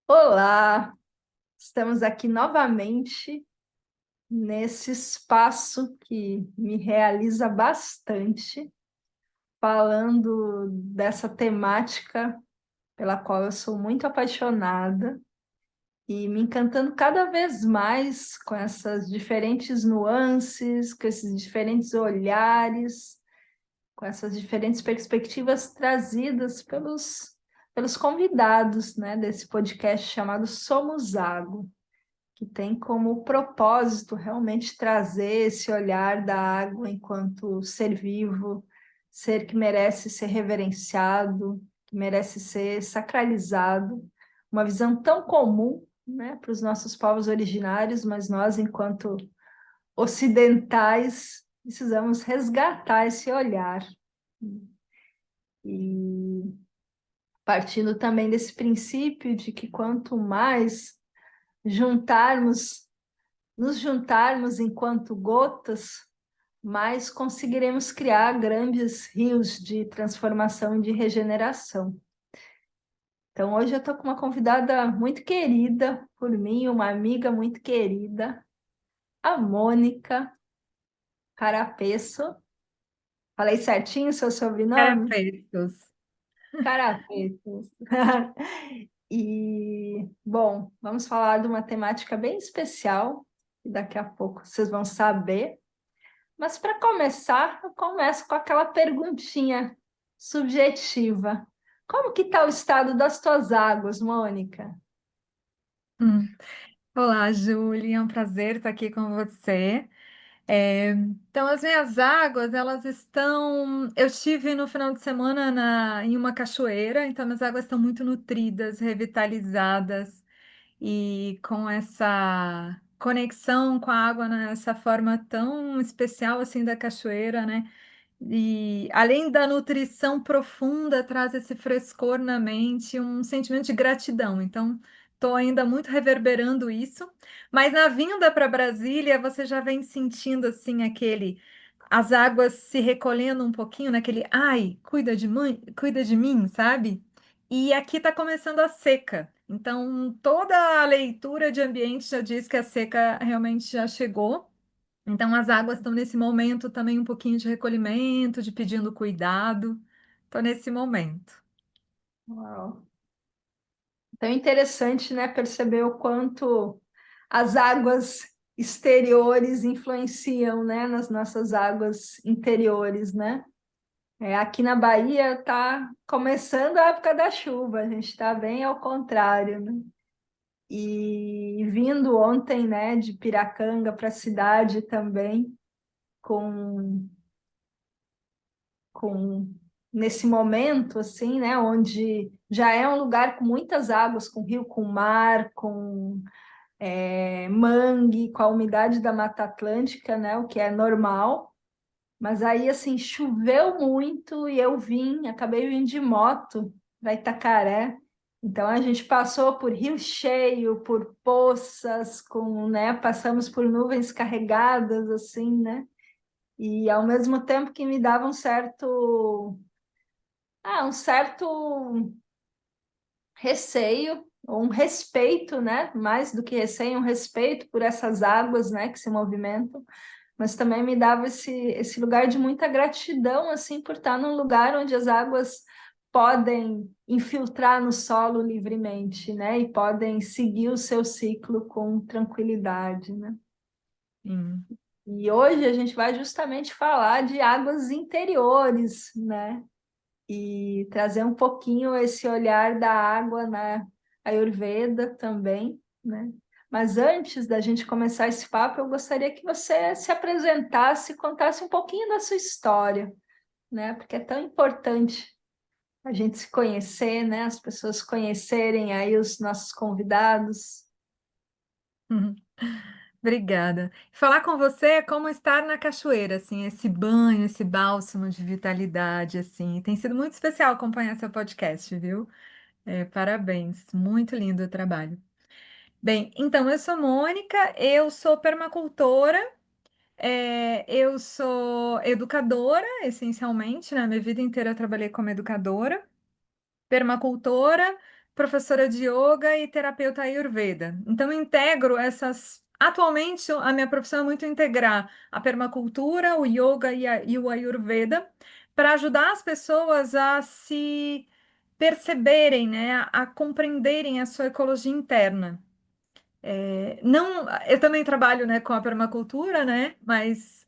Olá, estamos aqui novamente nesse espaço que me realiza bastante, falando dessa temática pela qual eu sou muito apaixonada e me encantando cada vez mais com essas diferentes nuances, com esses diferentes olhares, com essas diferentes perspectivas trazidas pelos convidados, né, desse podcast chamado Somos Água, que tem como propósito realmente trazer esse olhar da água enquanto ser vivo, ser que merece ser reverenciado, que merece ser sacralizado, uma visão tão comum, né, para os nossos povos originários, mas nós, enquanto ocidentais, precisamos resgatar esse olhar. E partindo também desse princípio de que quanto mais juntarmos nos juntarmos enquanto gotas, mais conseguiremos criar grandes rios de transformação e de regeneração. Então, hoje eu estou com uma convidada muito querida por mim, uma amiga muito querida, a Mônica Carapeço. Falei certinho o seu sobrenome? Perfeitos. Carapeço. E, bom, vamos falar de uma temática bem especial, e daqui a pouco vocês vão saber. Mas para começar, eu começo com aquela perguntinha subjetiva. Como que está o estado das tuas águas, Mônica? Hum. Olá, Júlia, é um prazer estar aqui com você. Então, as minhas águas, elas estão. Eu estive no final de semana em uma cachoeira, então minhas águas estão muito nutridas, revitalizadas e com essa conexão com a água nessa forma tão especial assim da cachoeira, né? E além da nutrição profunda, traz esse frescor na mente, um sentimento de gratidão. Então, estou ainda muito reverberando isso. Mas na vinda para Brasília, você já vem sentindo assim as águas se recolhendo um pouquinho naquele, ai, cuida de mim, sabe? E aqui está começando a seca. Então, toda a leitura de ambiente já diz que a seca realmente já chegou. Então, as águas estão nesse momento também um pouquinho de recolhimento, de pedindo cuidado. Estou nesse momento. Uau. Então, interessante, né, perceber o quanto as águas exteriores influenciam, né, nas nossas águas interiores, né? Aqui na Bahia está começando a época da chuva, a gente está bem ao contrário, né? E vindo ontem, né, de Piracanga para a cidade também, com, com nesse momento, assim, né, onde já é um lugar com muitas águas, com rio, com mar, com mangue, com a umidade da Mata Atlântica, né, o que é normal. Mas aí, assim, choveu muito e eu acabei vindo de moto para Itacaré. Então a gente passou por rio cheio, por poças, né, passamos por nuvens carregadas, assim, né? E ao mesmo tempo que me dava um certo receio, ou um respeito, né? Mais do que receio, um respeito por essas águas, né, que se movimentam, mas também me dava esse lugar de muita gratidão, assim, por estar num lugar onde as águas podem infiltrar no solo livremente, né? E podem seguir o seu ciclo com tranquilidade, né? Sim. E hoje a gente vai justamente falar de águas interiores, né? E trazer um pouquinho esse olhar da água na Ayurveda também, né? Mas antes da gente começar esse papo, eu gostaria que você se apresentasse, contasse um pouquinho da sua história, né? Porque é tão importante a gente se conhecer, né? As pessoas conhecerem aí os nossos convidados. Uhum. Obrigada. Falar com você é como estar na cachoeira, assim, esse banho, esse bálsamo de vitalidade, assim. Tem sido muito especial acompanhar seu podcast, viu? Parabéns, muito lindo o trabalho. Bem, então eu sou Mônica, eu sou permacultora, eu sou educadora, essencialmente, né? Minha vida inteira eu trabalhei como educadora, permacultora. professora de yoga e terapeuta Ayurveda. Então, eu integro essas. Atualmente, a minha profissão é muito integrar a permacultura, o yoga e o Ayurveda, para ajudar as pessoas a se perceberem, né, a compreenderem a sua ecologia interna. Não, eu também trabalho, né, com a permacultura, né, mas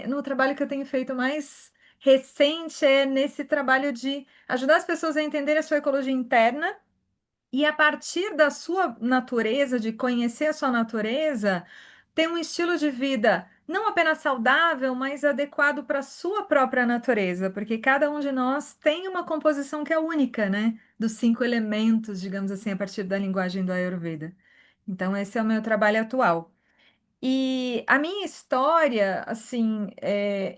no trabalho que eu tenho feito mais recente é nesse trabalho de ajudar as pessoas a entenderem a sua ecologia interna e a partir da sua natureza, de conhecer a sua natureza, ter um estilo de vida não apenas saudável, mas adequado para a sua própria natureza, porque cada um de nós tem uma composição que é única, né, dos 5 elementos, digamos assim, a partir da linguagem do Ayurveda. Então, esse é o meu trabalho atual. E a minha história, assim,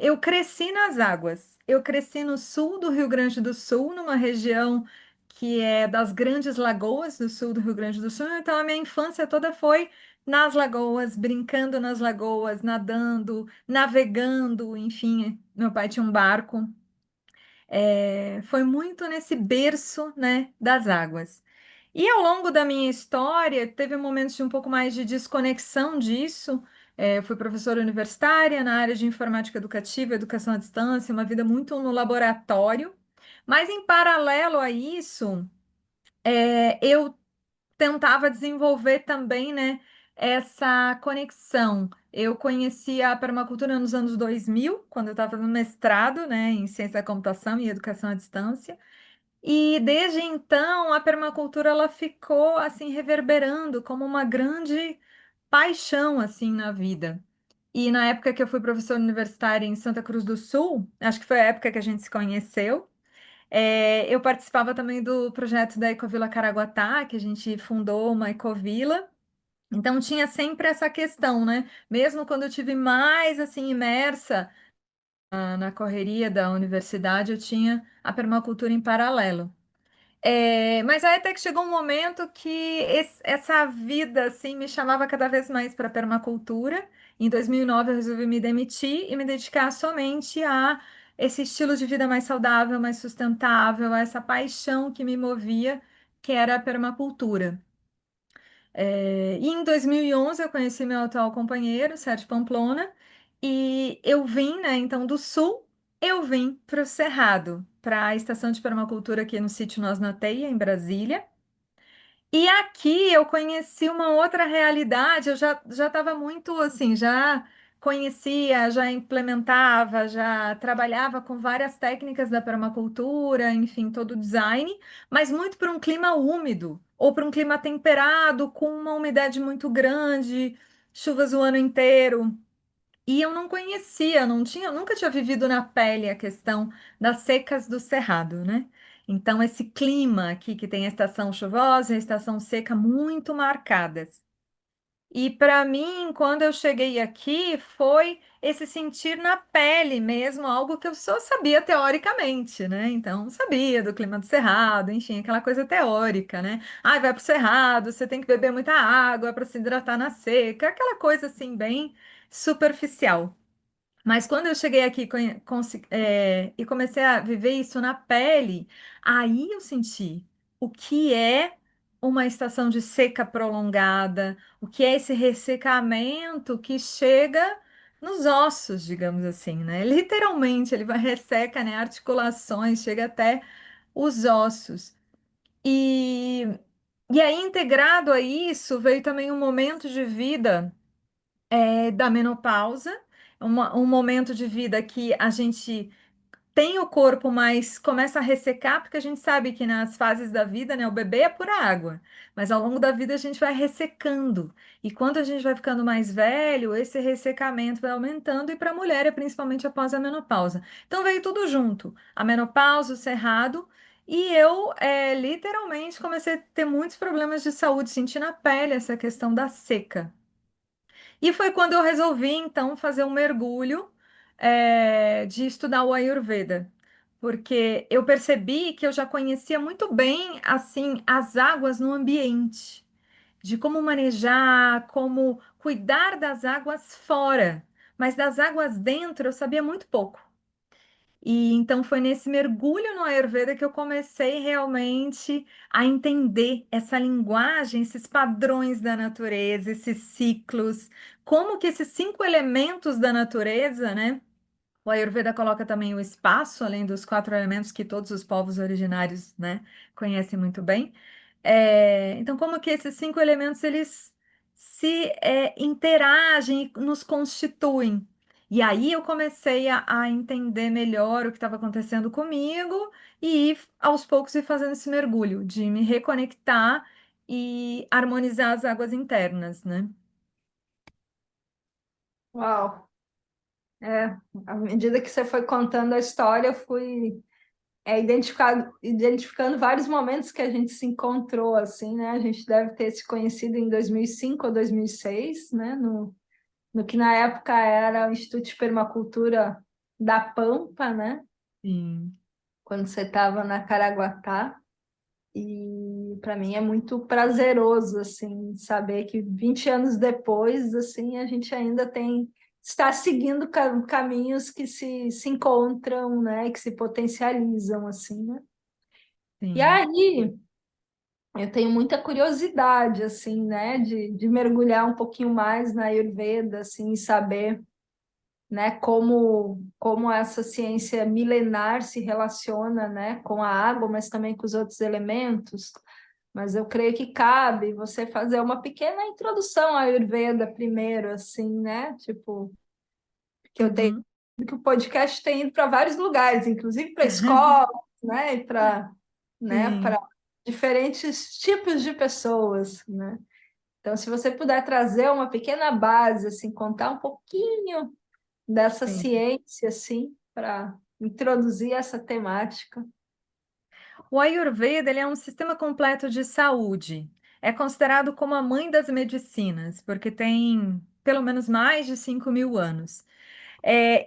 eu cresci nas águas. Eu cresci no sul do Rio Grande do Sul, numa região que é das grandes lagoas do sul do Rio Grande do Sul. Então, a minha infância toda foi nas lagoas, brincando nas lagoas, nadando, navegando, enfim. Meu pai tinha um barco. Foi muito nesse berço, né, das águas. E ao longo da minha história, teve momentos de um pouco mais de desconexão disso. Eu fui professora universitária na área de informática educativa, educação à distância, uma vida muito no laboratório. Mas em paralelo a isso, eu tentava desenvolver também, né, essa conexão. Eu conheci a permacultura nos anos 2000, quando eu estava fazendo mestrado, né, em ciência da computação e educação à distância. E desde então a permacultura ela ficou assim reverberando como uma grande paixão assim na vida. E na época que eu fui professora universitária em Santa Cruz do Sul, acho que foi a época que a gente se conheceu, eu participava também do projeto da Ecovila Caraguatá, que a gente fundou uma ecovila. Então tinha sempre essa questão, né? Mesmo quando eu tive mais assim imersa na correria da universidade, eu tinha a permacultura em paralelo. Mas aí até que chegou um momento que essa vida assim me chamava cada vez mais para a permacultura. Em 2009 eu resolvi me demitir e me dedicar somente a esse estilo de vida mais saudável, mais sustentável, a essa paixão que me movia, que era a permacultura. E em 2011 eu conheci meu atual companheiro, Sérgio Pamplona, e eu vim, né, então do sul, eu vim para o Cerrado, para a estação de permacultura aqui no sítio Nós na Teia, em Brasília. E aqui eu conheci uma outra realidade, eu já estava muito assim, já conhecia, já implementava, já trabalhava com várias técnicas da permacultura, enfim, todo o design, mas muito para um clima úmido ou para um clima temperado, com uma umidade muito grande, chuvas o ano inteiro. E eu não conhecia, não tinha, nunca tinha vivido na pele a questão das secas do cerrado, né? Então, esse clima aqui que tem a estação chuvosa e a estação seca muito marcadas. E para mim, quando eu cheguei aqui, foi esse sentir na pele mesmo, algo que eu só sabia teoricamente, né? Então, sabia do clima do cerrado, enfim, aquela coisa teórica, né? Ah, vai pro cerrado, você tem que beber muita água para se hidratar na seca, aquela coisa assim, bem superficial. Mas quando eu cheguei aqui e comecei a viver isso na pele, aí eu senti o que é uma estação de seca prolongada, o que é esse ressecamento que chega nos ossos, digamos assim, né? Literalmente, ele vai resseca, né? Articulações, chega até os ossos. E, e aí, integrado a isso, veio também um momento de vida da menopausa, um momento de vida que a gente tem o corpo, mas começa a ressecar, porque a gente sabe que nas fases da vida, né, o bebê é pura água, mas ao longo da vida a gente vai ressecando. E quando a gente vai ficando mais velho, esse ressecamento vai aumentando, e para a mulher é principalmente após a menopausa. Então veio tudo junto, a menopausa, o cerrado. E eu, literalmente, comecei a ter muitos problemas de saúde, senti na pele essa questão da seca. E foi quando eu resolvi, então, fazer um mergulho, de estudar o Ayurveda, porque eu percebi que eu já conhecia muito bem, assim, as águas no ambiente, de como manejar, como cuidar das águas fora, mas das águas dentro eu sabia muito pouco. E então foi nesse mergulho no Ayurveda que eu comecei realmente a entender essa linguagem, esses padrões da natureza, esses ciclos, como que esses 5 elementos da natureza, né? O Ayurveda coloca também o espaço, além dos 4 elementos que todos os povos originários, né, conhecem muito bem. Então, como que esses 5 elementos eles se interagem e nos constituem? E aí eu comecei a entender melhor o que estava acontecendo comigo e aos poucos ir fazendo esse mergulho de me reconectar e harmonizar as águas internas, né? Uau! É, à medida que você foi contando a história, eu fui identificando vários momentos que a gente se encontrou, assim, né? A gente deve ter se conhecido em 2005 ou 2006, né? No que na época era o Instituto de Permacultura da Pampa, né? Sim, Quando você estava na Caraguatá. E para mim é muito prazeroso, assim, saber que 20 anos depois, assim, a gente ainda está seguindo caminhos que se encontram, né? Que se potencializam, assim, né? E sim. aí, eu tenho muita curiosidade, assim, né, de mergulhar um pouquinho mais na Ayurveda, assim, e saber, né, como essa ciência milenar se relaciona, né, com a água, mas também com os outros elementos. Mas eu creio que cabe você fazer uma pequena introdução à Ayurveda primeiro, assim, né, tipo, que eu tenho Uhum. que o podcast tem ido para vários lugares, inclusive para escolas, né, e para, né, Sim, para diferentes tipos de pessoas, né? Então, se você puder trazer uma pequena base, assim, contar um pouquinho dessa sim. ciência, assim, para introduzir essa temática. O Ayurveda, ele é um sistema completo de saúde. É considerado como a mãe das medicinas, porque tem pelo menos mais de 5.000 anos.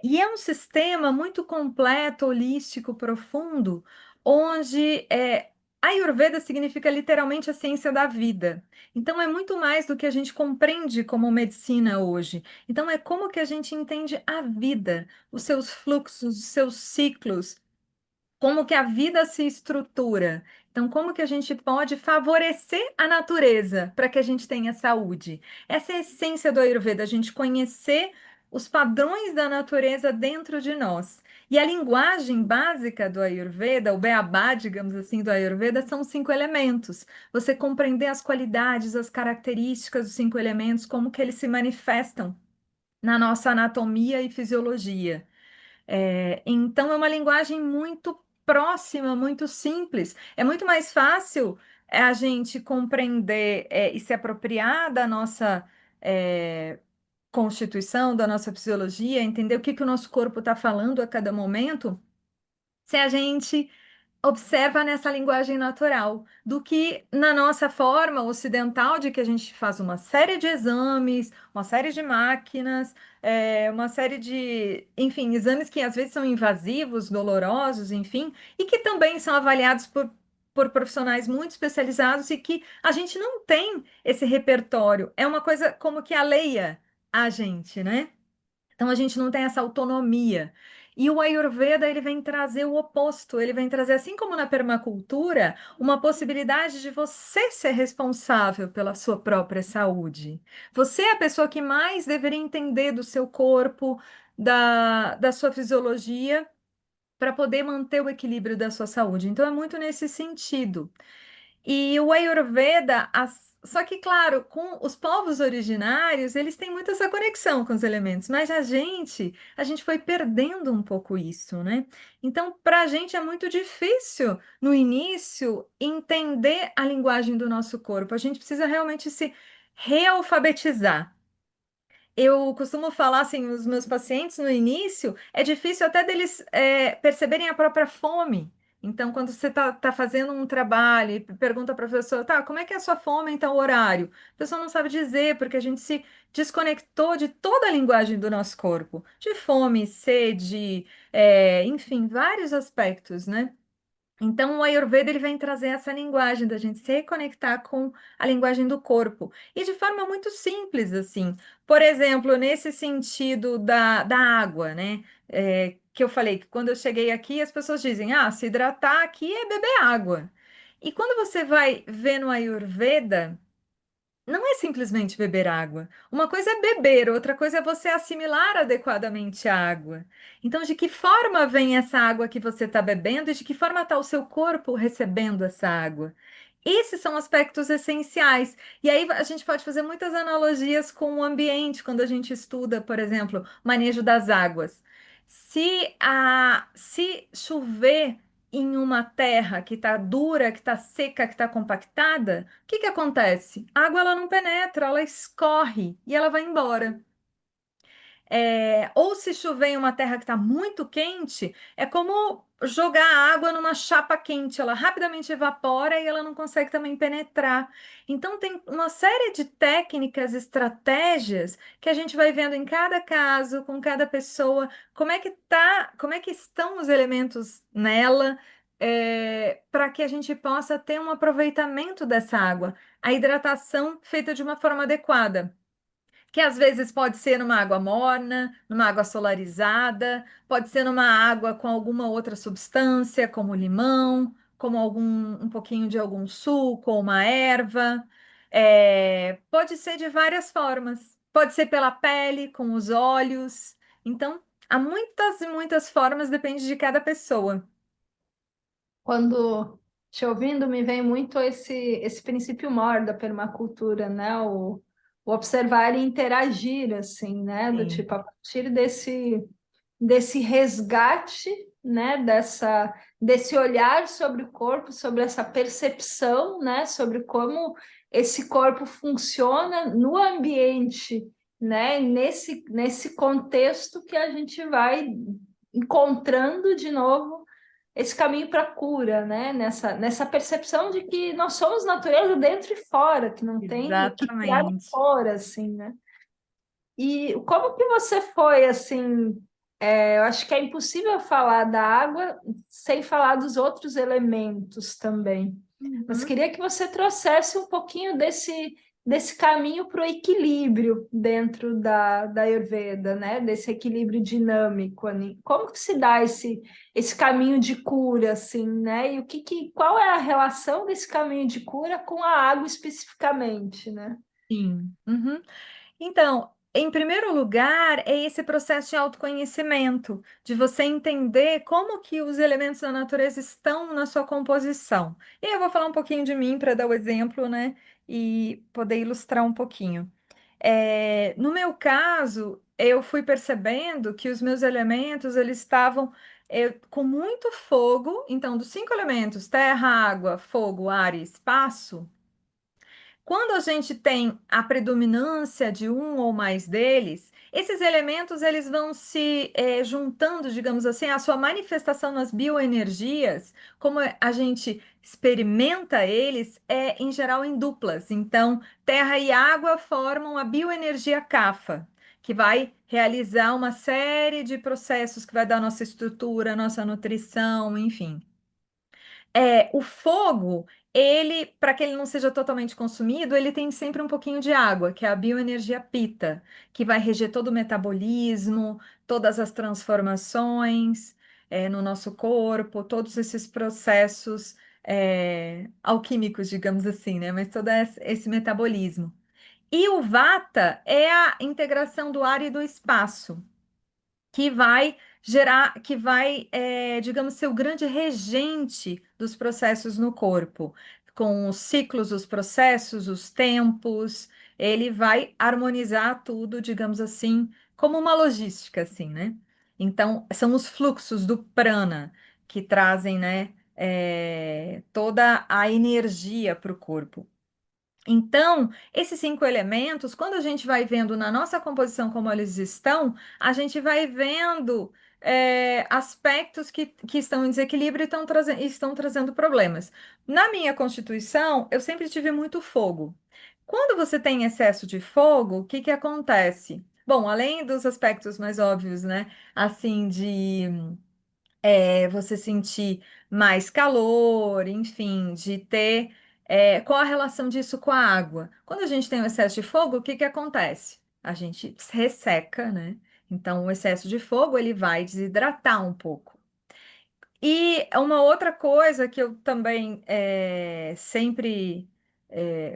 E é um sistema muito completo, holístico, profundo, onde Ayurveda significa literalmente a ciência da vida. Então, é muito mais do que a gente compreende como medicina hoje. Então, é como que a gente entende a vida, os seus fluxos, os seus ciclos, como que a vida se estrutura. Então, como que a gente pode favorecer a natureza para que a gente tenha saúde? Essa é a essência do Ayurveda, a gente conhecer os padrões da natureza dentro de nós. E a linguagem básica do Ayurveda, o beabá, digamos assim, do Ayurveda, são os 5 elementos. Você compreender as qualidades, as características dos 5 elementos, como que eles se manifestam na nossa anatomia e fisiologia. Então, é uma linguagem muito próxima, muito simples. É muito mais fácil a gente compreender, e se apropriar da nossa constituição, da nossa fisiologia, entender o que que o nosso corpo está falando a cada momento, se a gente observa nessa linguagem natural, do que na nossa forma ocidental de que a gente faz uma série de exames, uma série de máquinas, uma série de, enfim, exames que às vezes são invasivos, dolorosos, enfim, e que também são avaliados por profissionais muito especializados e que a gente não tem esse repertório. É uma coisa como que alheia a gente, né? Então a gente não tem essa autonomia. E o Ayurveda ele vem trazer o oposto, ele vem trazer, assim como na permacultura, uma possibilidade de você ser responsável pela sua própria saúde. Você é a pessoa que mais deveria entender do seu corpo, da sua fisiologia, para poder manter o equilíbrio da sua saúde. Então é muito nesse sentido. E o Ayurveda, só que, claro, com os povos originários, eles têm muito essa conexão com os elementos, mas a gente foi perdendo um pouco isso, né? Então, para a gente é muito difícil, no início, entender a linguagem do nosso corpo. A gente precisa realmente se realfabetizar. Eu costumo falar assim, os meus pacientes no início, é difícil até deles perceberem a própria fome. Então, quando você está fazendo um trabalho e pergunta para a professora, tá, como é que é a sua fome em tal horário? A pessoa não sabe dizer, porque a gente se desconectou de toda a linguagem do nosso corpo, de fome, sede, enfim, vários aspectos, né? Então, o Ayurveda ele vem trazer essa linguagem da gente se reconectar com a linguagem do corpo e de forma muito simples, assim. Por exemplo, nesse sentido da água, né? que eu falei que quando eu cheguei aqui, as pessoas dizem: ah, se hidratar aqui é beber água. E quando você vai ver no Ayurveda, não é simplesmente beber água. Uma coisa é beber, outra coisa é você assimilar adequadamente a água. Então, de que forma vem essa água que você está bebendo e de que forma está o seu corpo recebendo essa água? Esses são aspectos essenciais. E aí a gente pode fazer muitas analogias com o ambiente quando a gente estuda, por exemplo, manejo das águas. Se chover em uma terra que está dura, que está seca, que está compactada, o que que acontece? A água ela não penetra, ela escorre e ela vai embora. Ou se chover em uma terra que está muito quente, é como jogar água numa chapa quente, ela rapidamente evapora e ela não consegue também penetrar. Então, tem uma série de técnicas, estratégias que a gente vai vendo em cada caso, com cada pessoa, como é que estão os elementos nela, para que a gente possa ter um aproveitamento dessa água, a hidratação feita de uma forma adequada, que às vezes pode ser numa água morna, numa água solarizada, pode ser numa água com alguma outra substância, como limão, como um pouquinho de algum suco ou uma erva. Pode ser de várias formas. Pode ser pela pele, com os olhos. Então, há muitas e muitas formas, depende de cada pessoa. Quando te ouvindo, me vem muito esse princípio maior da permacultura, né? O observar e interagir, assim, né? Do Sim, tipo, a partir desse resgate, né? Desse olhar sobre o corpo, sobre essa percepção, né? Sobre como esse corpo funciona no ambiente, né? Nesse contexto que a gente vai encontrando de novo esse caminho para a cura, né? Nessa percepção de que nós somos natureza dentro e fora, que não tem o que criar exatamente. fora, assim, né? E como que você foi, assim, eu acho que é impossível falar da água sem falar dos outros elementos também. Mas Uhum. queria que você trouxesse um pouquinho desse caminho para o equilíbrio dentro da Ayurveda, né? Desse equilíbrio dinâmico ali. Como que se dá esse caminho de cura, assim, né? E qual é a relação desse caminho de cura com a água especificamente, né? Sim. Uhum. Então, em primeiro lugar, é esse processo de autoconhecimento, de você entender como que os elementos da natureza estão na sua composição. E aí eu vou falar um pouquinho de mim para dar o exemplo, né? E poder ilustrar um pouquinho. No meu caso, eu fui percebendo que os meus elementos, eles estavam com muito fogo. Então, dos 5 elementos, terra, água, fogo, ar e espaço, quando a gente tem a predominância de um ou mais deles, esses elementos eles vão se juntando, digamos assim, a sua manifestação nas bioenergias, como a gente experimenta eles, é em geral em duplas. Então, terra e água formam a bioenergia Kapha, que vai realizar uma série de processos que vai dar nossa estrutura, nossa nutrição, enfim. O fogo, ele, para que ele não seja totalmente consumido, ele tem sempre um pouquinho de água, que é a bioenergia pita, que vai reger todo o metabolismo, todas as transformações, no nosso corpo, todos esses processos, alquímicos, digamos assim, né? Mas todo esse metabolismo. E o vata é a integração do ar e do espaço, que vai gerar, que vai, digamos, ser o grande regente dos processos no corpo, com os ciclos, os processos, os tempos, ele vai harmonizar tudo, digamos assim, como uma logística, assim, né? Então, são os fluxos do prana que trazem, né, toda a energia para o corpo. Então, esses 5 elementos, quando a gente vai vendo na nossa composição como eles estão, a gente vai vendo aspectos que estão em desequilíbrio e estão trazendo problemas. Na minha constituição, eu sempre tive muito fogo. Quando você tem excesso de fogo, o que que acontece? Bom, além dos aspectos mais óbvios, né? Assim, de você sentir mais calor, enfim, de ter. Qual a relação disso com a água? Quando a gente tem um excesso de fogo, o que que acontece? A gente resseca, né? Então, o excesso de fogo ele vai desidratar um pouco. E uma outra coisa que eu também sempre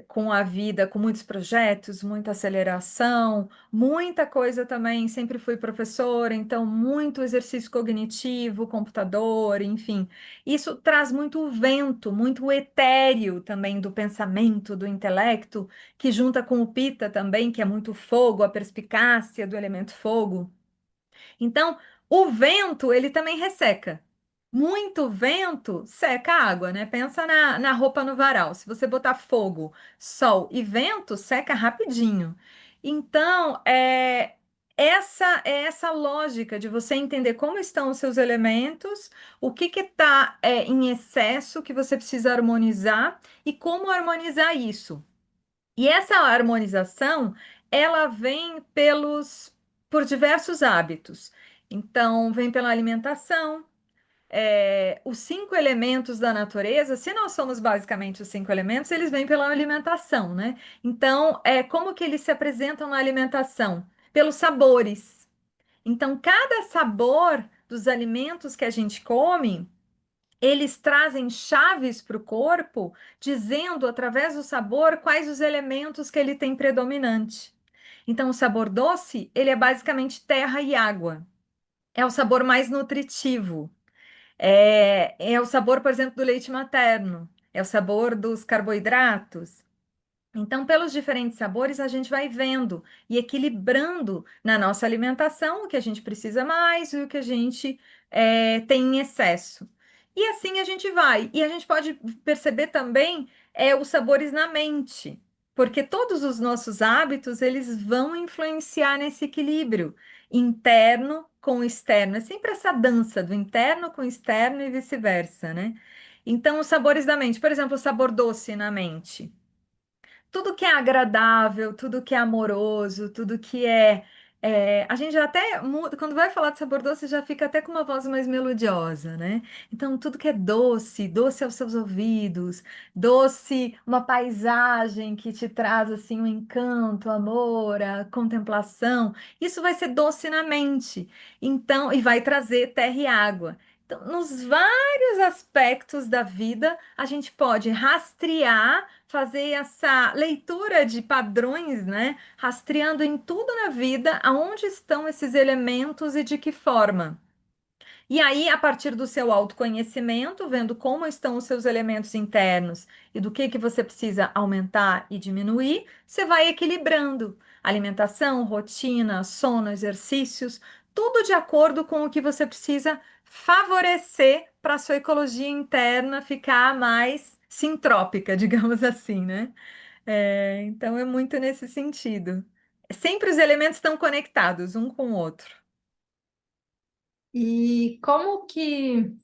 com a vida, com muitos projetos, muita aceleração, muita coisa também, sempre fui professora, então muito exercício cognitivo, computador, enfim. Isso traz muito vento, muito etéreo também do pensamento, do intelecto, que junta com o Pita também, que é muito fogo, a perspicácia do elemento fogo. Então, o vento, ele também resseca. Muito vento seca a água, né? Pensa na roupa no varal. Se você botar fogo, sol e vento, seca rapidinho. Então, essa lógica de você entender como estão os seus elementos, o que está em excesso que você precisa harmonizar e como harmonizar isso. E essa harmonização, ela vem por diversos hábitos. Então, vem pela alimentação, os 5 elementos da natureza, se nós somos basicamente os 5 elementos, eles vêm pela alimentação, né? Então, como que eles se apresentam na alimentação? Pelos sabores. Então, cada sabor dos alimentos que a gente come, eles trazem chaves para o corpo, dizendo através do sabor quais os elementos que ele tem predominante. Então, o sabor doce, ele é basicamente terra e água. É o sabor mais nutritivo. É o sabor, por exemplo, do leite materno. É o sabor dos carboidratos. Então, pelos diferentes sabores, a gente vai vendo e equilibrando na nossa alimentação o que a gente precisa mais e o que a gente tem em excesso. E assim a gente vai. E a gente pode perceber também os sabores na mente, porque todos os nossos hábitos eles vão influenciar nesse equilíbrio interno com o externo. É sempre essa dança do interno com o externo e vice-versa, né? Então, os sabores da mente, por exemplo, o sabor doce na mente tudo que é agradável, tudo que é amoroso, tudo que a gente já até muda, quando vai falar de sabor doce, já fica até com uma voz mais melodiosa, né? Então, tudo que é doce, doce aos seus ouvidos, doce, uma paisagem que te traz assim um encanto, amor, a contemplação, isso vai ser doce na mente. Então, e vai trazer terra e água. Então, nos vários aspectos da vida, a gente pode rastrear fazer essa leitura de padrões, né? Rastreando em tudo na vida aonde estão esses elementos e de que forma. E aí, a partir do seu autoconhecimento, vendo como estão os seus elementos internos e do que você precisa aumentar e diminuir, você vai equilibrando alimentação, rotina, sono, exercícios, tudo de acordo com o que você precisa favorecer para a sua ecologia interna ficar mais sintrópica, digamos assim, né? Então é muito nesse sentido. Sempre os elementos estão conectados um com o outro. E como que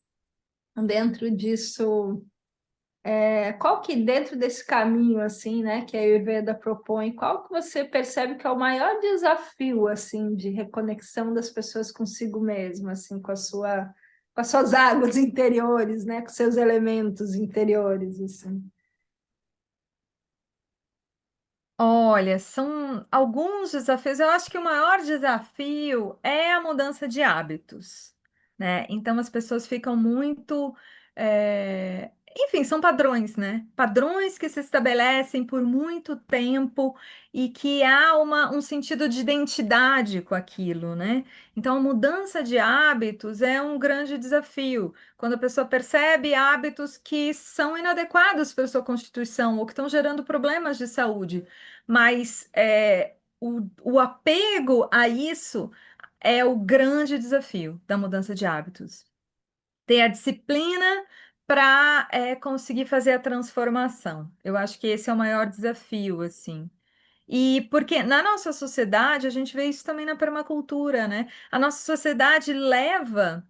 dentro disso, qual que dentro desse caminho assim, né, que a Ayurveda propõe, qual que você percebe que é o maior desafio assim de reconexão das pessoas consigo mesma, assim, com as suas águas interiores, né, com seus elementos interiores, assim. Olha, são alguns desafios. Eu acho que o maior desafio é a mudança de hábitos, né? Então as pessoas ficam muito, enfim, são padrões, né? Padrões que se estabelecem por muito tempo e que há um sentido de identidade com aquilo, né? Então a mudança de hábitos é um grande desafio. Quando a pessoa percebe hábitos que são inadequados para a sua constituição ou que estão gerando problemas de saúde. Mas o apego a isso é o grande desafio da mudança de hábitos. Ter a disciplina para conseguir fazer a transformação. Eu acho que esse é o maior desafio, assim. E porque na nossa sociedade, a gente vê isso também na permacultura, né? A nossa sociedade leva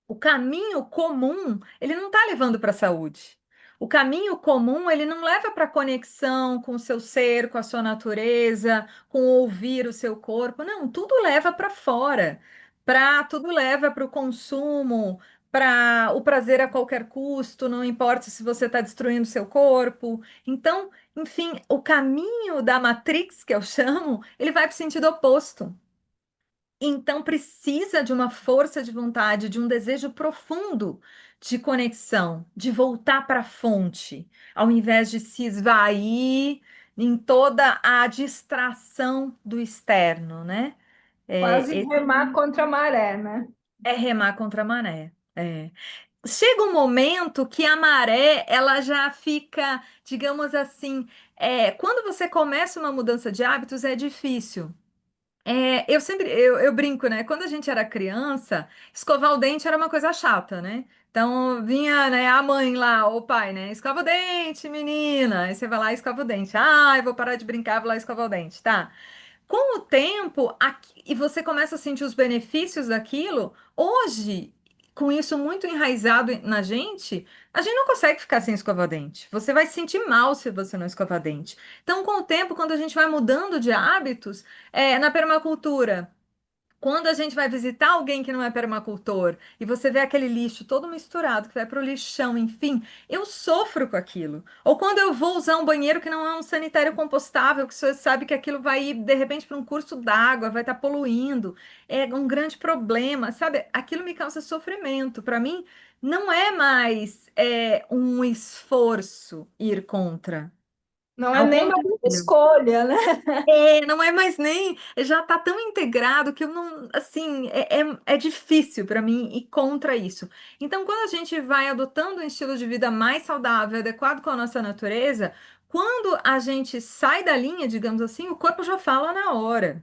o caminho comum, ele não está levando para a saúde. O caminho comum, ele não leva para a conexão com o seu ser, com a sua natureza, com ouvir o seu corpo. Não, tudo leva para fora. Tudo leva para o consumo, para o prazer a qualquer custo, não importa se você está destruindo seu corpo. Então, enfim, o caminho da Matrix, que eu chamo, ele vai para o sentido oposto. Então precisa de uma força de vontade, de um desejo profundo de conexão, de voltar para a fonte, ao invés de se esvair em toda a distração do externo, né? Quase É, remar contra a maré, né? é remar contra a maré. É. Chega um momento que a maré, ela já fica, digamos assim, quando você começa uma mudança de hábitos, é difícil. Eu brinco, né? Quando a gente era criança, escovar o dente era uma coisa chata, né? Então vinha, né, a mãe lá, ou o pai, né? Escova o dente, menina. Aí você vai lá e escova o dente. Ah, eu vou parar de brincar, vou lá escovar o dente, tá? Com o tempo, e você começa a sentir os benefícios daquilo, hoje, com isso muito enraizado na gente, a gente não consegue ficar sem escovar dente. Você vai se sentir mal se você não escovar dente. Então, com o tempo, quando a gente vai mudando de hábitos, na permacultura. Quando a gente vai visitar alguém que não é permacultor e você vê aquele lixo todo misturado, que vai para o lixão, enfim, eu sofro com aquilo. Ou quando eu vou usar um banheiro que não é um sanitário compostável, que você sabe que aquilo vai ir, de repente, para um curso d'água, vai estar poluindo, é um grande problema, sabe? Aquilo me causa sofrimento. Para mim, não é mais um esforço ir contra. Não é Ao nem mais uma contrário. escolha, né? Não é mais nem, já tá tão integrado que eu não, assim, é difícil para mim ir contra isso. Então, quando a gente vai adotando um estilo de vida mais saudável, adequado com a nossa natureza, quando a gente sai da linha, digamos assim, o corpo já fala na hora.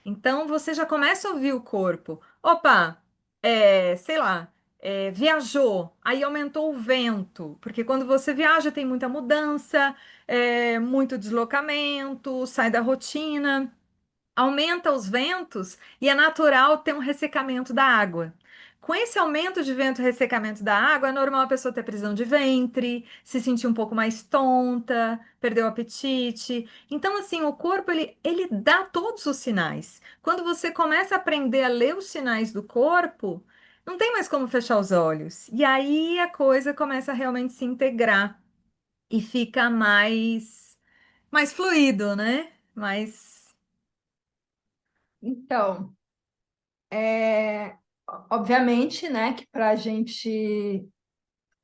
Então você já começa a ouvir o corpo. Opa, sei lá, viajou, aí aumentou o vento, porque quando você viaja tem muita mudança, muito deslocamento, sai da rotina, aumenta os ventos e é natural ter um ressecamento da água. Com esse aumento de vento e ressecamento da água, é normal a pessoa ter prisão de ventre, se sentir um pouco mais tonta, perder o apetite. Então, assim, o corpo ele dá todos os sinais. Quando você começa a aprender a ler os sinais do corpo, não tem mais como fechar os olhos. E aí a coisa começa a realmente se integrar e fica mais fluido, né? Mais. Então, obviamente, né, que para a gente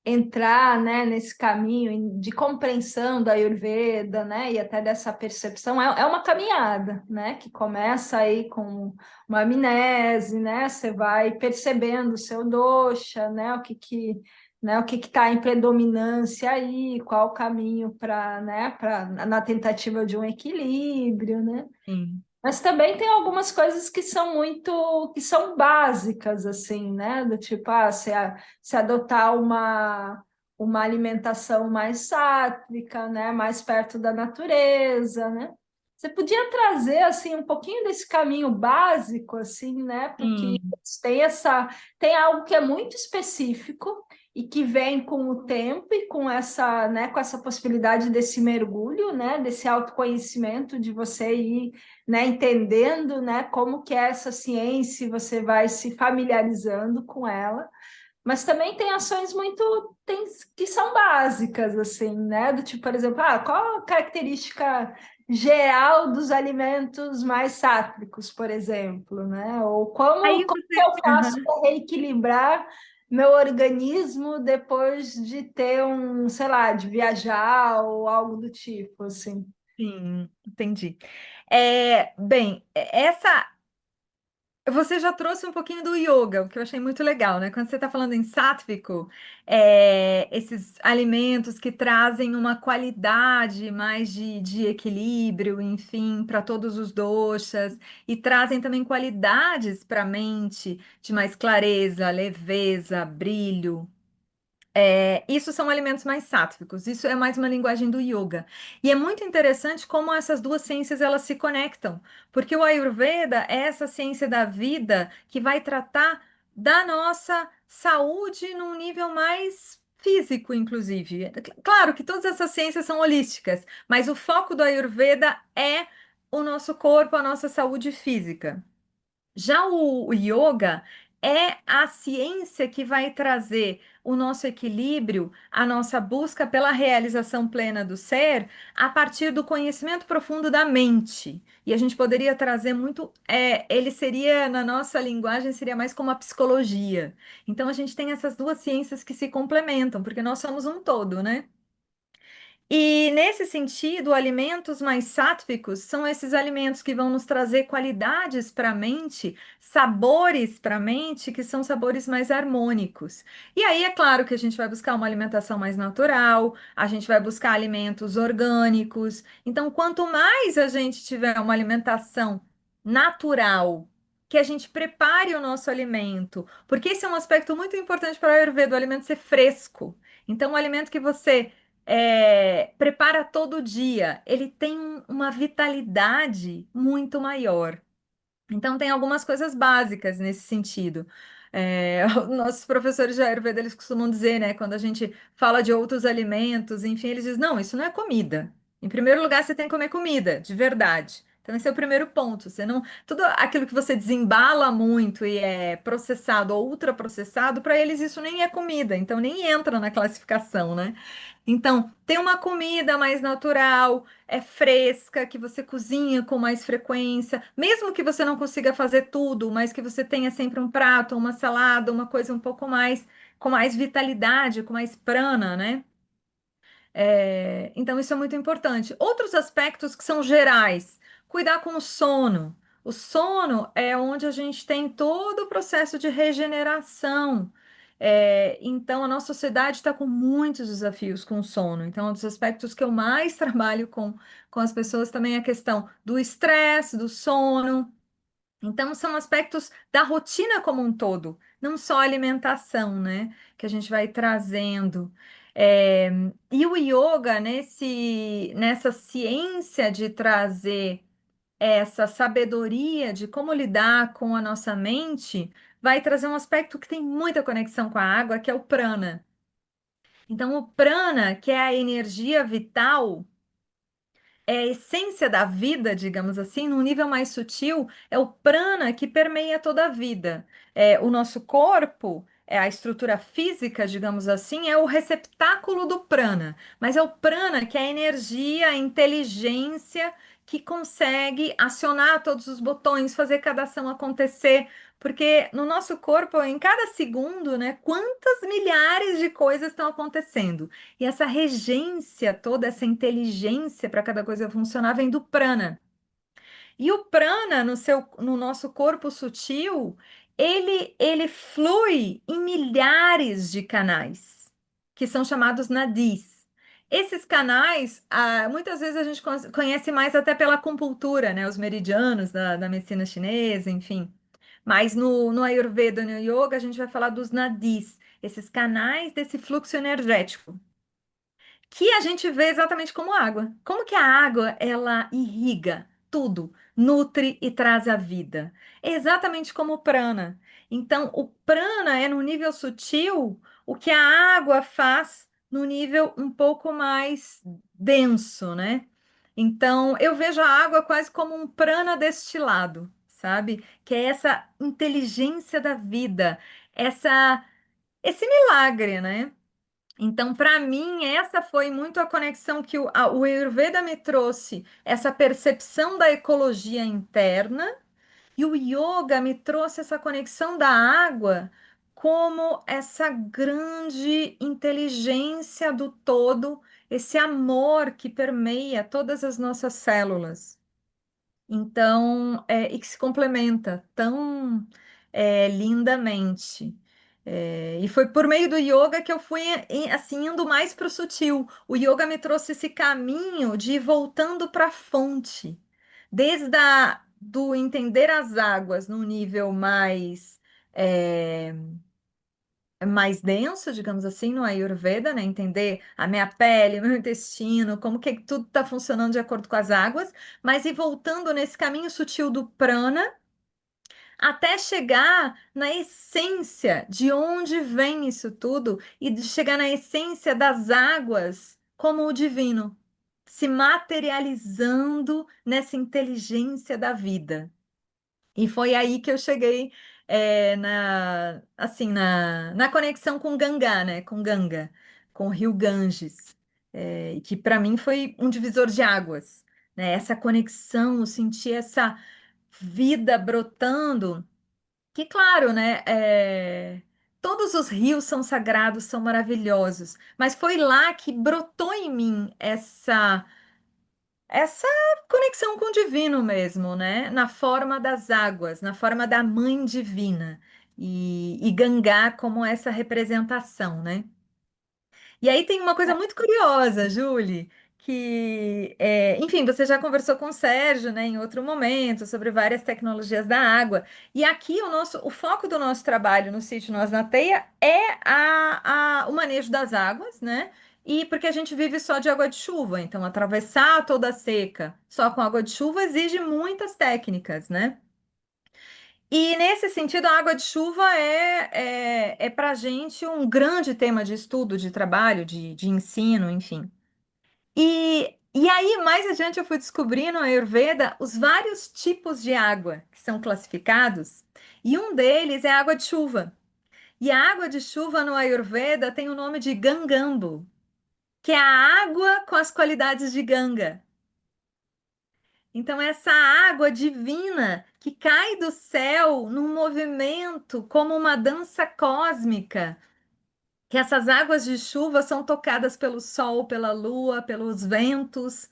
entrar, né, nesse caminho de compreensão da Ayurveda, né, e até dessa percepção, é uma caminhada, né, que começa aí com uma amnese, né, você vai percebendo o seu dosha, né, o que está em predominância aí, qual o caminho para, né, na tentativa de um equilíbrio, né? Sim. Mas também tem algumas coisas que são que são básicas, assim, né? Do tipo, se adotar uma alimentação mais sátrica, né? Mais perto da natureza, né? Você podia trazer, assim, um pouquinho desse caminho básico, assim, né? Porque Sim. tem algo que é muito específico e que vem com o tempo e com essa, né? Com essa possibilidade desse mergulho, né? Desse autoconhecimento, de você ir, né, entendendo, né, como que é essa ciência, e você vai se familiarizando com ela, mas também tem ações que são básicas, assim, né, do tipo, por exemplo, qual a característica geral dos alimentos mais sátricos, por exemplo, né, ou Aí como você. eu faço para reequilibrar meu organismo depois de ter sei lá, de viajar ou algo do tipo, assim. Sim, entendi. Bem, você já trouxe um pouquinho do yoga, o que eu achei muito legal, né? Quando você está falando em sáttvico, esses alimentos que trazem uma qualidade mais de equilíbrio, enfim, para todos os doshas, e trazem também qualidades para a mente, de mais clareza, leveza, brilho. Isso são alimentos mais sátvicos, isso é mais uma linguagem do yoga. E é muito interessante como essas duas ciências elas se conectam, porque o Ayurveda é essa ciência da vida que vai tratar da nossa saúde num nível mais físico, inclusive. Claro que todas essas ciências são holísticas, mas o foco do Ayurveda é o nosso corpo, a nossa saúde física. Já o yoga é a ciência que vai trazer o nosso equilíbrio, a nossa busca pela realização plena do ser, a partir do conhecimento profundo da mente. E a gente poderia trazer muito, ele seria, na nossa linguagem, seria mais como a psicologia. Então a gente tem essas duas ciências que se complementam, porque nós somos um todo, né? E nesse sentido, alimentos mais sáttvicos são esses alimentos que vão nos trazer qualidades para a mente, sabores para a mente, que são sabores mais harmônicos. E aí é claro que a gente vai buscar uma alimentação mais natural, a gente vai buscar alimentos orgânicos. Então, quanto mais a gente tiver uma alimentação natural, que a gente prepare o nosso alimento, porque esse é um aspecto muito importante para o Ayurveda, o alimento ser fresco. Então, o alimento que você prepara todo dia, ele tem uma vitalidade muito maior. Então, tem algumas coisas básicas nesse sentido. Nossos professores de Ayurveda, eles costumam dizer, né, quando a gente fala de outros alimentos, enfim, eles dizem, não, isso não é comida. Em primeiro lugar, você tem que comer comida, de verdade. Então, esse é o primeiro ponto. Você não, tudo aquilo que você desembala muito e é processado ou ultraprocessado, para eles isso nem é comida, então nem entra na classificação, né? Então, tem uma comida mais natural, é fresca, que você cozinha com mais frequência, mesmo que você não consiga fazer tudo, mas que você tenha sempre um prato, uma salada, uma coisa um pouco mais, com mais vitalidade, com mais prana, né? Então, isso é muito importante. Outros aspectos que são gerais, cuidar com o sono. O sono é onde a gente tem todo o processo de regeneração. Então, a nossa sociedade está com muitos desafios com o sono. Então, um dos aspectos que eu mais trabalho com as pessoas também é a questão do estresse, do sono. Então, são aspectos da rotina como um todo, não só a alimentação, né? Que a gente vai trazendo. É, e o yoga, nessa ciência de trazer essa sabedoria de como lidar com a nossa mente, vai trazer um aspecto que tem muita conexão com a água, que é o prana. Então, o prana, que é a energia vital, é a essência da vida, digamos assim, num nível mais sutil, é o prana que permeia toda a vida. O nosso corpo, a estrutura física, digamos assim, é o receptáculo do prana, mas é o prana que é a energia, a inteligência que consegue acionar todos os botões, fazer cada ação acontecer. Porque no nosso corpo, em cada segundo, né, quantas milhares de coisas estão acontecendo? E essa regência toda, essa inteligência para cada coisa funcionar vem do prana. E o prana no nosso corpo sutil, ele flui em milhares de canais, que são chamados nadis. Esses canais, muitas vezes a gente conhece mais até pela acupuntura, né? Os meridianos da medicina chinesa, enfim. Mas no Ayurveda e no Yoga, a gente vai falar dos nadis, esses canais desse fluxo energético que a gente vê exatamente como água. Como que a água ela irriga tudo, nutre e traz a vida. É exatamente como o prana. Então, o prana é no nível sutil o que a água faz no nível um pouco mais denso, né? Então, eu vejo a água quase como um prana destilado, sabe? Que é essa inteligência da vida, esse milagre, né? Então, para mim, essa foi muito a conexão que o Ayurveda me trouxe, essa percepção da ecologia interna, e o yoga me trouxe essa conexão da água como essa grande inteligência do todo, esse amor que permeia todas as nossas células. Então, e que se complementa tão lindamente. E foi por meio do yoga que eu fui assim indo mais para o sutil. O yoga me trouxe esse caminho de ir voltando para a fonte, do entender as águas num nível mais denso, digamos assim, no Ayurveda, né? Entender a minha pele, meu intestino, como que tudo está funcionando de acordo com as águas, mas ir voltando nesse caminho sutil do prana até chegar na essência de onde vem isso tudo e de chegar na essência das águas como o divino, se materializando nessa inteligência da vida. E foi aí que eu cheguei assim, na conexão com Gangá, né? Com Ganga, com o rio Ganges, e que para mim foi um divisor de águas, né? Essa conexão, eu senti essa vida brotando, que claro, né? Todos os rios são sagrados, são maravilhosos, mas foi lá que brotou em mim essa conexão com o divino mesmo, né? Na forma das águas, na forma da mãe divina. E Gangá como essa representação, né? E aí tem uma coisa muito curiosa, Julie, enfim, você já conversou com o Sérgio, né, em outro momento, sobre várias tecnologias da água. E aqui o foco do nosso trabalho no sítio Nós na Teia é o manejo das águas, né? E porque a gente vive só de água de chuva, então atravessar toda a seca só com água de chuva exige muitas técnicas, né? E nesse sentido, a água de chuva é para a gente um grande tema de estudo, de trabalho, de ensino, enfim. E aí, mais adiante, eu fui descobrindo na Ayurveda os vários tipos de água que são classificados, e um deles é a água de chuva. E a água de chuva no Ayurveda tem o nome de Gangambu, que é a água com as qualidades de Ganga. Então, essa água divina que cai do céu num movimento como uma dança cósmica, que essas águas de chuva são tocadas pelo sol, pela lua, pelos ventos,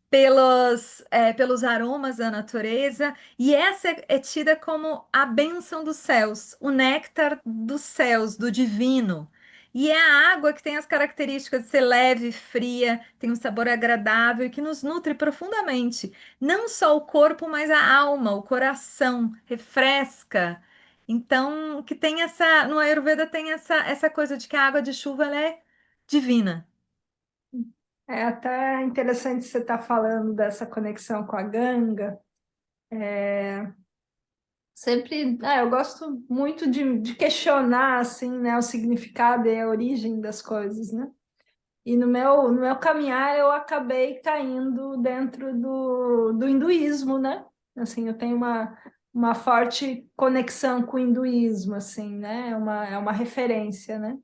pelos aromas da natureza, e essa é tida como a bênção dos céus, o néctar dos céus, do divino. E é a água que tem as características de ser leve, fria, tem um sabor agradável e que nos nutre profundamente. Não só o corpo, mas a alma, o coração, refresca. Então, que tem no Ayurveda tem essa coisa de que a água de chuva ela é divina. É até interessante você estar falando dessa conexão com a Ganga. Sempre, eu gosto muito de questionar assim, né, o significado e a origem das coisas, né? E no meu caminhar eu acabei caindo dentro do hinduísmo, né? Assim, eu tenho uma forte conexão com o hinduísmo, assim, né? É uma referência, né?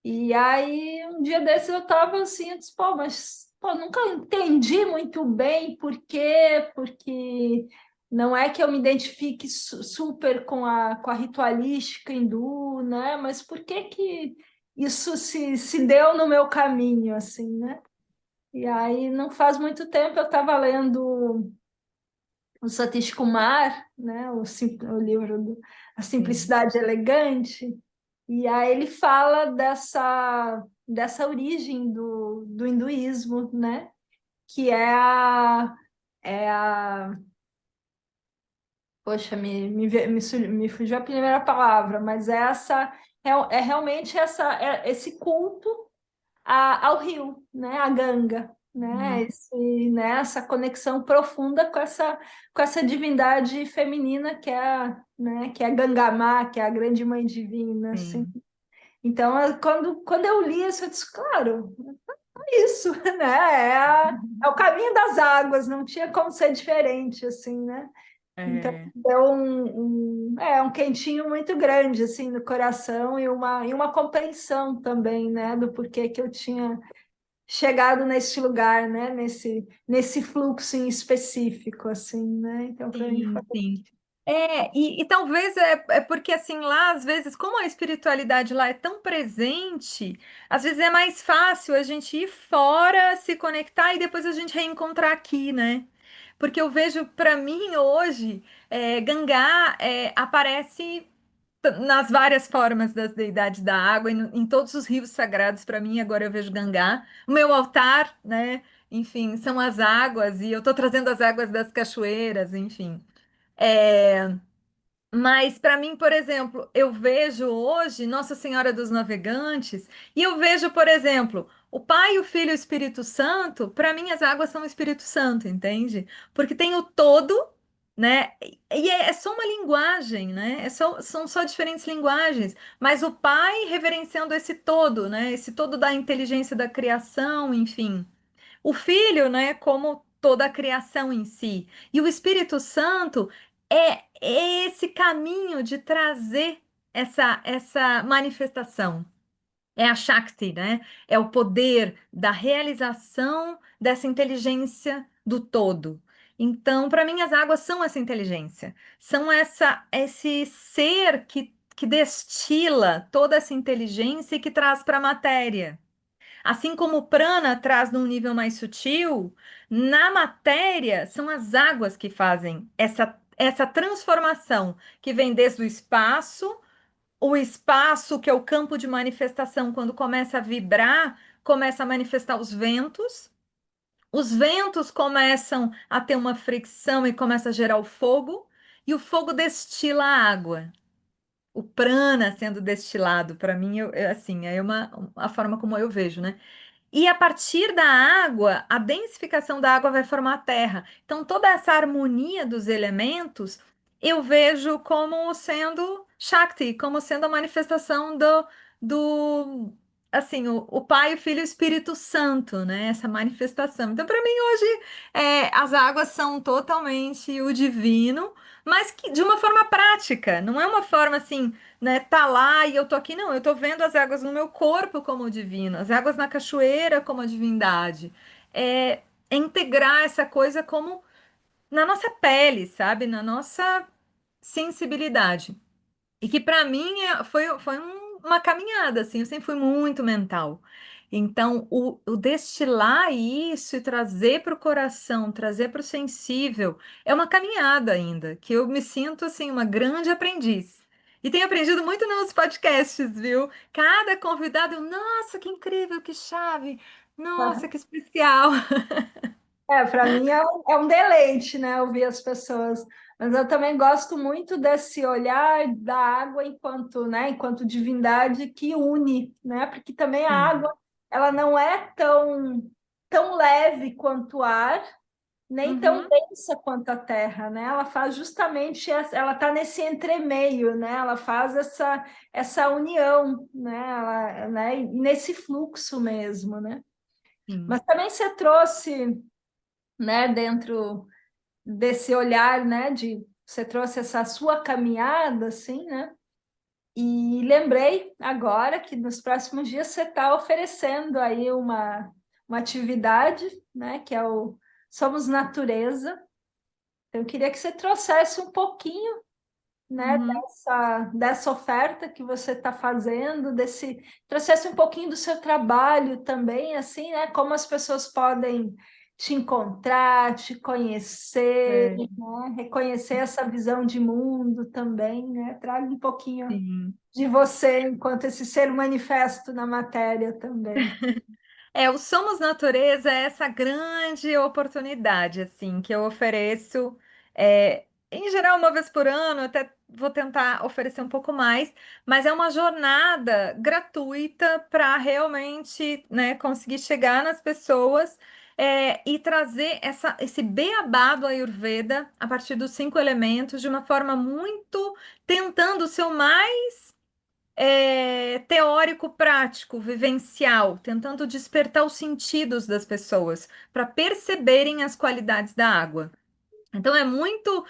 E aí, um dia desses eu tava assim, eu disse, pô, mas pô, nunca entendi muito bem por quê, porque não é que eu me identifique super com a ritualística hindu, né? Mas por que que isso se deu no meu caminho, assim, né? E aí, não faz muito tempo, eu estava lendo o Satish Kumar, né? O livro A Sim. Simplicidade Elegante, e aí ele fala dessa origem do hinduísmo, né? Que é a poxa, me fugiu a primeira palavra, mas é realmente esse culto ao rio, né? A Ganga, né? Uhum. Essa conexão profunda com essa divindade feminina que é Gangamá, que é a grande mãe divina, assim. Sim. Então, quando eu li isso, eu disse, claro, é isso, né? É o caminho das águas, não tinha como ser diferente, assim, né? Então, É. deu um quentinho muito grande, assim, no coração e uma compreensão também, né? Do porquê que eu tinha chegado nesse lugar, né? Nesse fluxo em específico, assim, né? Então, para mim foi... Sim, sim. E talvez é porque assim lá, às vezes, como a espiritualidade lá é tão presente, às vezes é mais fácil a gente ir fora, se conectar e depois a gente reencontrar aqui, né? Porque eu vejo, para mim, hoje, Gangá aparece nas várias formas das deidades da água, em todos os rios sagrados, para mim, agora eu vejo Gangá. O meu altar, né? Enfim, são as águas, e eu estou trazendo as águas das cachoeiras, enfim. É, mas para mim, por exemplo, eu vejo hoje Nossa Senhora dos Navegantes e eu vejo, por exemplo, o Pai, o Filho e o Espírito Santo. Para mim, as águas são o Espírito Santo, entende? Porque tem o todo, né? E é só uma linguagem, né? São só diferentes linguagens. Mas o Pai reverenciando esse todo, né? Esse todo da inteligência da criação, enfim. O Filho, né? Como toda a criação em si. E o Espírito Santo é esse caminho de trazer essa manifestação. É a Shakti, né? É o poder da realização dessa inteligência do todo. Então, para mim, as águas são essa inteligência, são esse ser que destila toda essa inteligência e que traz para a matéria. Assim como o prana traz num nível mais sutil, na matéria são as águas que fazem essa transformação que vem desde o espaço, que é o campo de manifestação, quando começa a vibrar, começa a manifestar os ventos começam a ter uma fricção e começa a gerar o fogo, e o fogo destila a água. O prana sendo destilado, para mim, assim, é a forma como eu vejo, né? E a partir da água, a densificação da água vai formar a terra. Então, toda essa harmonia dos elementos eu vejo como sendo Shakti, como sendo a manifestação do assim, o Pai, o Filho e o Espírito Santo, né? Essa manifestação. Então, para mim, hoje, as águas são totalmente o divino, mas que, de uma forma prática, não é uma forma assim, né, tá lá e eu tô aqui, não, eu tô vendo as águas no meu corpo como o divino, as águas na cachoeira como a divindade. É integrar essa coisa como na nossa pele, sabe? Na nossa sensibilidade. E que para mim foi uma caminhada, assim, eu sempre fui muito mental. Então, o destilar isso e trazer para o coração, trazer para o sensível, é uma caminhada ainda, que eu me sinto, assim, uma grande aprendiz. E tenho aprendido muito nos podcasts, viu? Cada convidado, nossa, que incrível, que chave! Nossa, que especial! Para mim é um deleite, né, ouvir as pessoas. Mas eu também gosto muito desse olhar da água enquanto, né, enquanto divindade que une, né? Porque também a Sim. água, ela não é tão leve quanto o ar, nem tão Uhum, densa quanto a terra, né? Ela faz justamente ela está nesse entremeio, né? Ela faz essa união, né? Ela, né? E nesse fluxo mesmo, né? sim. Mas também você trouxe, né, dentro desse olhar, né, de você trouxe essa sua caminhada, assim, né? E lembrei agora que nos próximos dias você está oferecendo aí uma atividade, né, que é o Somos Natureza. Então, eu queria que você trouxesse um pouquinho, né, Uhum. dessa oferta que você está fazendo, trouxesse um pouquinho do seu trabalho também, assim, né, como as pessoas podem te encontrar, te conhecer, É, né, reconhecer essa visão de mundo também, né, traga um pouquinho sim. de você enquanto esse ser manifesto na matéria também. O Somos Natureza é essa grande oportunidade, assim, que eu ofereço, em geral, uma vez por ano, até vou tentar oferecer um pouco mais, mas é uma jornada gratuita para realmente, né, conseguir chegar nas pessoas, e trazer esse beabá do Ayurveda a partir dos 5 elementos de uma forma muito tentando ser o mais teórico, prático, vivencial, tentando despertar os sentidos das pessoas para perceberem as qualidades da água. Então é muito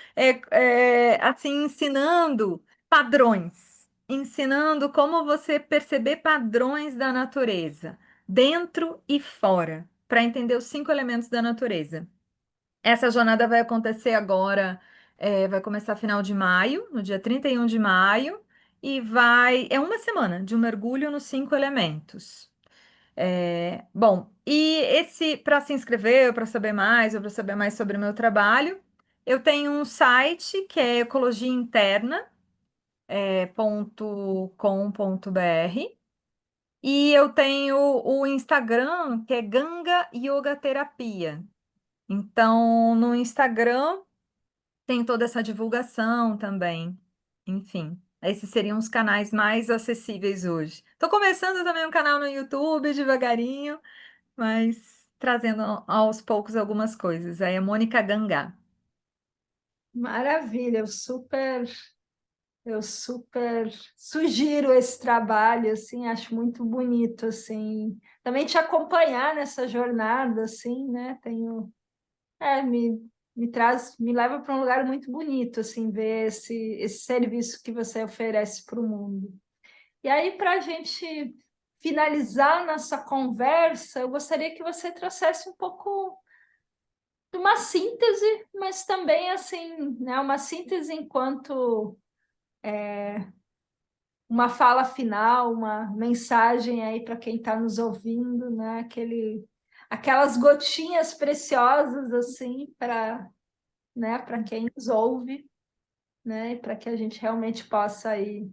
assim ensinando padrões, ensinando como você perceber padrões da natureza, dentro e fora, para entender os 5 elementos da natureza. Essa jornada vai acontecer agora, vai começar final de maio, no dia 31 de maio, e é uma semana de um mergulho nos 5 elementos. Bom, e para se inscrever, para saber mais, ou para saber mais sobre o meu trabalho, eu tenho um site que é ecologiainterna.com.br e eu tenho o Instagram, que é Ganga Yoga Terapia. Então, no Instagram tem toda essa divulgação também. Enfim, esses seriam os canais mais acessíveis hoje. Estou começando também um canal no YouTube, devagarinho, mas trazendo aos poucos algumas coisas. Aí é Mônica Gangá. Maravilha, eu super sugiro esse trabalho, assim, acho muito bonito, assim. Também te acompanhar nessa jornada, assim, né? Me me leva para um lugar muito bonito, assim, ver esse serviço que você oferece para o mundo. E aí, para a gente finalizar nossa conversa, eu gostaria que você trouxesse um pouco de uma síntese, mas também assim, né, uma síntese enquanto uma fala final, uma mensagem aí para quem está nos ouvindo, né, aquelas gotinhas preciosas assim para, né, para quem nos ouve, né, para que a gente realmente possa aí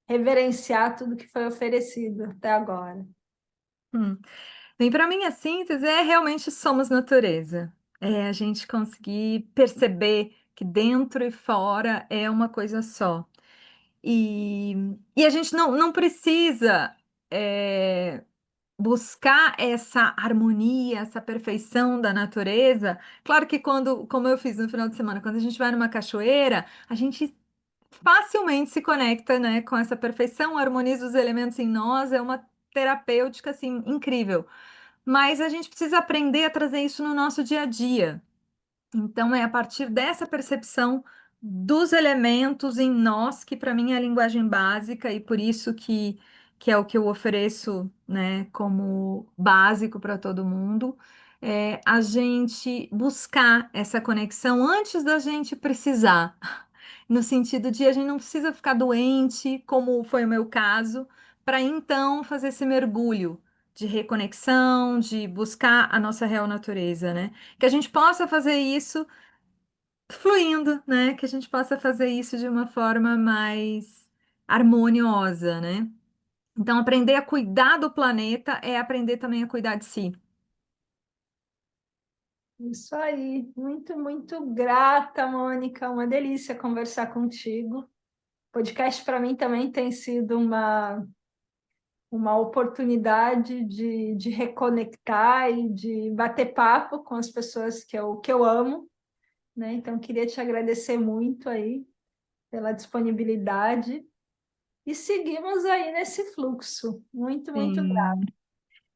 reverenciar tudo que foi oferecido até agora. Hum. Bem, para mim, a síntese é realmente somos natureza. É a gente conseguir perceber que dentro e fora é uma coisa só. E, e a gente não precisa é, buscar essa harmonia, essa perfeição da natureza. Claro que quando, como eu fiz no final de semana, quando a gente vai numa cachoeira, a gente facilmente se conecta, né, com essa perfeição, harmoniza os elementos em nós, é uma terapêutica assim incrível. Mas a gente precisa aprender a trazer isso no nosso dia a dia. Então, é a partir dessa percepção dos elementos em nós, que para mim é a linguagem básica, e por isso que é o que eu ofereço, né, como básico para todo mundo, é a gente buscar essa conexão antes da gente precisar, no sentido de a gente não precisa ficar doente, como foi o meu caso, para então fazer esse mergulho de reconexão, de buscar a nossa real natureza, né? Que a gente possa fazer isso fluindo, né? Que a gente possa fazer isso de uma forma mais harmoniosa, né? Então, aprender a cuidar do planeta é aprender também a cuidar de si. Isso aí, muito grata, Mônica. Uma delícia conversar contigo. O podcast para mim também tem sido uma oportunidade de reconectar e de bater papo com as pessoas que eu amo, né? Então, queria te agradecer muito aí pela disponibilidade e seguimos aí nesse fluxo. Muito grata. Sim.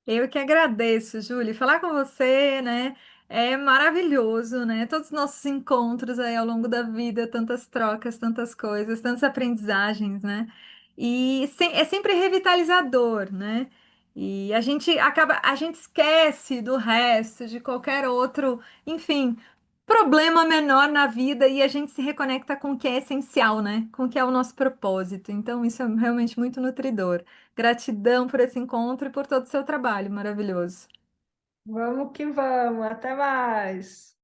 Eu que agradeço, Júlia. Falar com você, né, é maravilhoso, né? Todos os nossos encontros aí ao longo da vida, tantas trocas, tantas coisas, tantas aprendizagens, né? E é sempre revitalizador, né? E a gente esquece do resto, de qualquer outro, enfim, problema menor na vida e a gente se reconecta com o que é essencial, né? Com o que é o nosso propósito. Então, isso é realmente muito nutridor. Gratidão por esse encontro e por todo o seu trabalho maravilhoso. Vamos que vamos. Até mais.